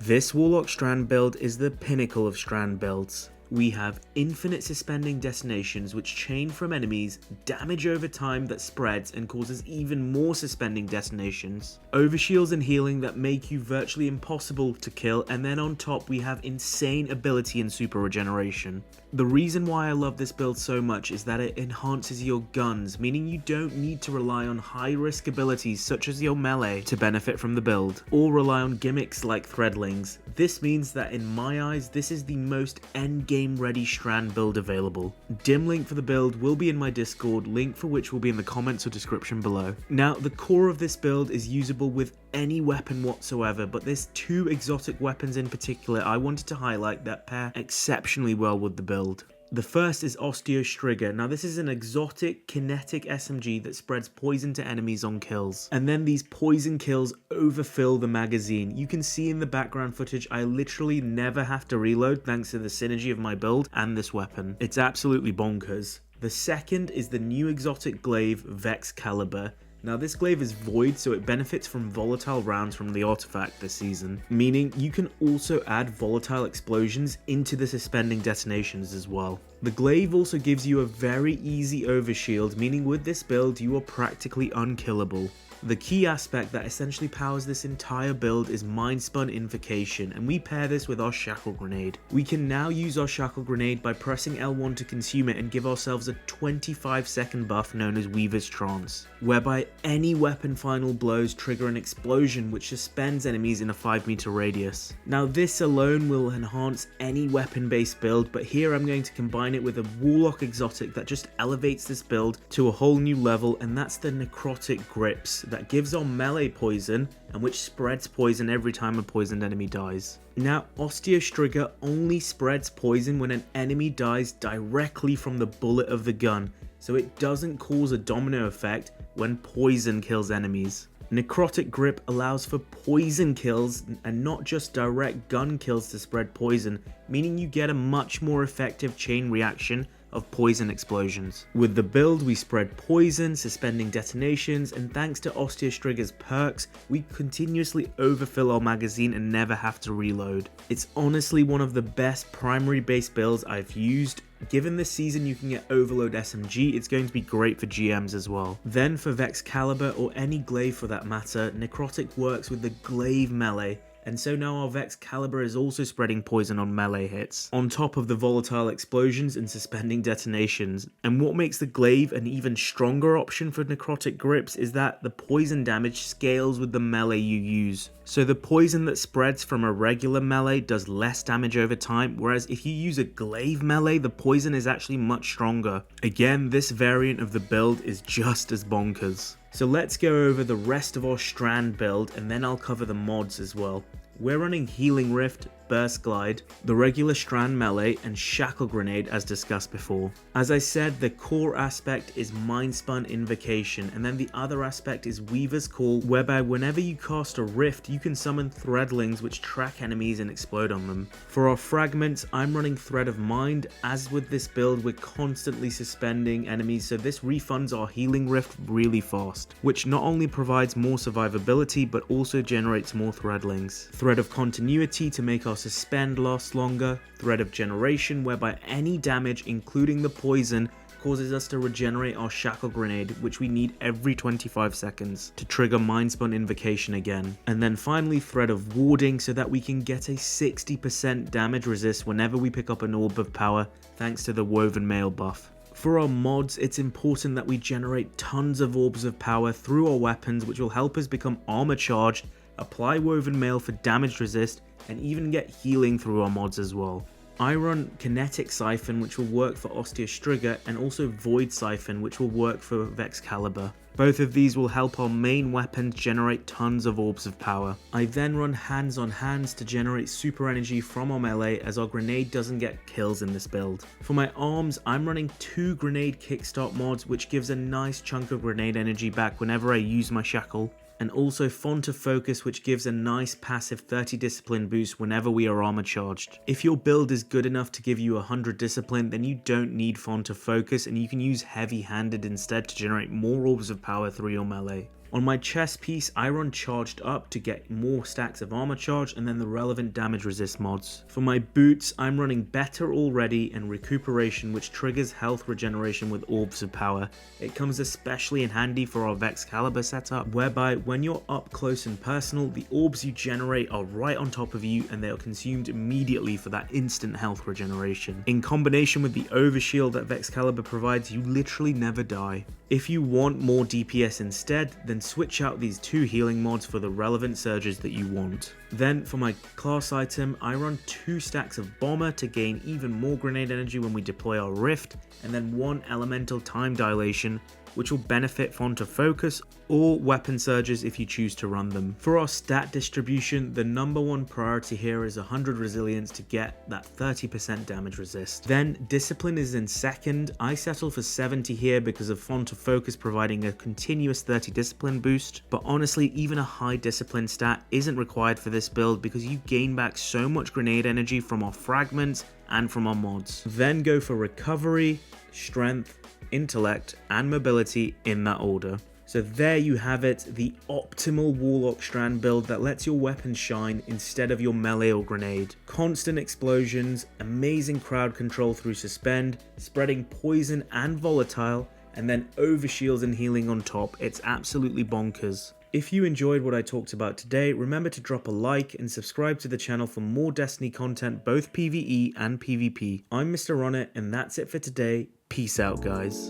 This Warlock Strand build is the pinnacle of Strand builds. We have infinite suspending detonations which chain from enemies, damage over time that spreads and causes even more suspending detonations, overshields and healing that make you virtually impossible to kill, and then on top we have insane ability and super regeneration. The reason why I love this build so much is that it enhances your guns, meaning you don't need to rely on high risk abilities such as your melee to benefit from the build, or rely on gimmicks like threadlings. This means that in my eyes this is the most endgame ready Strand build available. Dim link for the build will be in my Discord, link for which will be in the comments or description below. Now the core of this build is usable with any weapon whatsoever, but there's two exotic weapons in particular I wanted to highlight that pair exceptionally well with the build. The first is Osteostrigger. Now this is an exotic kinetic SMG that spreads poison to enemies on kills, and then these poison kills overfill the magazine. You can see in the background footage I literally never have to reload thanks to the synergy of my build and this weapon. It's absolutely bonkers. The second is the new exotic glaive Vexcalibur. Now this glaive is void, so it benefits from volatile rounds from the artifact this season, meaning you can also add volatile explosions into the suspending detonations as well. The glaive also gives you a very easy overshield, meaning with this build you are practically unkillable. The key aspect that essentially powers this entire build is Mind Spun Invocation, and we pair this with our Shackle Grenade. We can now use our Shackle Grenade by pressing L1 to consume it and give ourselves a 25-second buff known as Weaver's Trance, whereby any weapon final blows trigger an explosion which suspends enemies in a 5-meter radius. Now this alone will enhance any weapon-based build, but here I'm going to combine it with a Warlock exotic that just elevates this build to a whole new level, and that's the Necrotic Grips that gives our melee poison and which spreads poison every time a poisoned enemy dies. Now Osteostrigger only spreads poison when an enemy dies directly from the bullet of the gun, so it doesn't cause a domino effect when poison kills enemies. Necrotic Grip allows for poison kills and not just direct gun kills to spread poison, meaning you get a much more effective chain reaction of poison explosions. With the build we spread poison, suspending detonations, and thanks to Osteostrigger's perks, we continuously overfill our magazine and never have to reload. It's honestly one of the best primary base builds I've used. Given this season you can get Overload SMG, it's going to be great for GMs as well. Then for Vexcalibur, or any glaive for that matter, Necrotic works with the glaive melee, and so now our Vexcalibur is also spreading poison on melee hits, on top of the volatile explosions and suspending detonations. And what makes the glaive an even stronger option for Necrotic Grips is that the poison damage scales with the melee you use. So the poison that spreads from a regular melee does less damage over time, whereas if you use a glaive melee, the poison is actually much stronger. Again, this variant of the build is just as bonkers. So let's go over the rest of our Strand build and then I'll cover the mods as well. We're running Healing Rift, Burst Glide, the regular Strand melee, and Shackle Grenade as discussed before. As I said, the core aspect is Mind Spun Invocation, and then the other aspect is Weaver's Call, whereby whenever you cast a rift, you can summon threadlings which track enemies and explode on them. For our fragments, I'm running Thread of Mind. As with this build, we're constantly suspending enemies, so this refunds our Healing Rift really fast, which not only provides more survivability, but also generates more threadlings. Thread of Continuity to make our suspend last longer, Thread of Generation whereby any damage including the poison causes us to regenerate our Shackle Grenade, which we need every 25 seconds to trigger Mind Spun Invocation again, and then finally Thread of Warding so that we can get a 60% damage resist whenever we pick up an Orb of Power thanks to the Woven Mail buff. For our mods, it's important that we generate tons of Orbs of Power through our weapons, which will help us become armor charged, apply Woven Mail for damage resist, and even get healing through our mods as well. I run Kinetic Siphon, which will work for Osteostrigger, and also Void Siphon, which will work for Vexcalibur. Both of these will help our main weapons generate tons of Orbs of Power. I then run Hands on Hands to generate super energy from our melee, as our grenade doesn't get kills in this build. For my arms, I'm running 2 grenade kickstart mods, which gives a nice chunk of grenade energy back whenever I use my shackle, and also Font of Focus, which gives a nice passive 30 discipline boost whenever we are armor charged. If your build is good enough to give you 100 discipline, then you don't need Font of Focus and you can use heavy handed instead to generate more Orbs of Power through your melee. On my chest piece, I run charged up to get more stacks of armor charge and then the relevant damage resist mods. For my boots, I'm running better already and recuperation, which triggers health regeneration with orbs of power. It comes especially in handy for our Vexcalibur setup, whereby when you're up close and personal, the orbs you generate are right on top of you and they are consumed immediately for that instant health regeneration. In combination with the overshield that Vexcalibur provides, you literally never die. If you want more DPS instead, then switch out these 2 healing mods for the relevant surges that you want. Then for my class item, I run 2 stacks of bomber to gain even more grenade energy when we deploy our rift, and then 1 elemental time dilation, which will benefit font of focus or weapon surges if you choose to run them. For our stat distribution, the number 1 priority here is 100 resilience to get that 30% damage resist. Then discipline is in second. I settle for 70 here because of font of focus providing a continuous 30 discipline boost, but honestly even a high discipline stat isn't required for this build because you gain back so much grenade energy from our fragments and from our mods. Then go for recovery, strength, intellect and mobility in that order. So there you have it, the optimal Warlock Strand build that lets your weapon shine instead of your melee or grenade. Constant explosions, amazing crowd control through suspend, spreading poison and volatile, and then overshields and healing on top. It's absolutely bonkers. If you enjoyed what I talked about today, remember to drop a like and subscribe to the channel for more Destiny content, both PvE and PvP. I'm Mr. Ronnet, and that's it for today. Peace out, guys.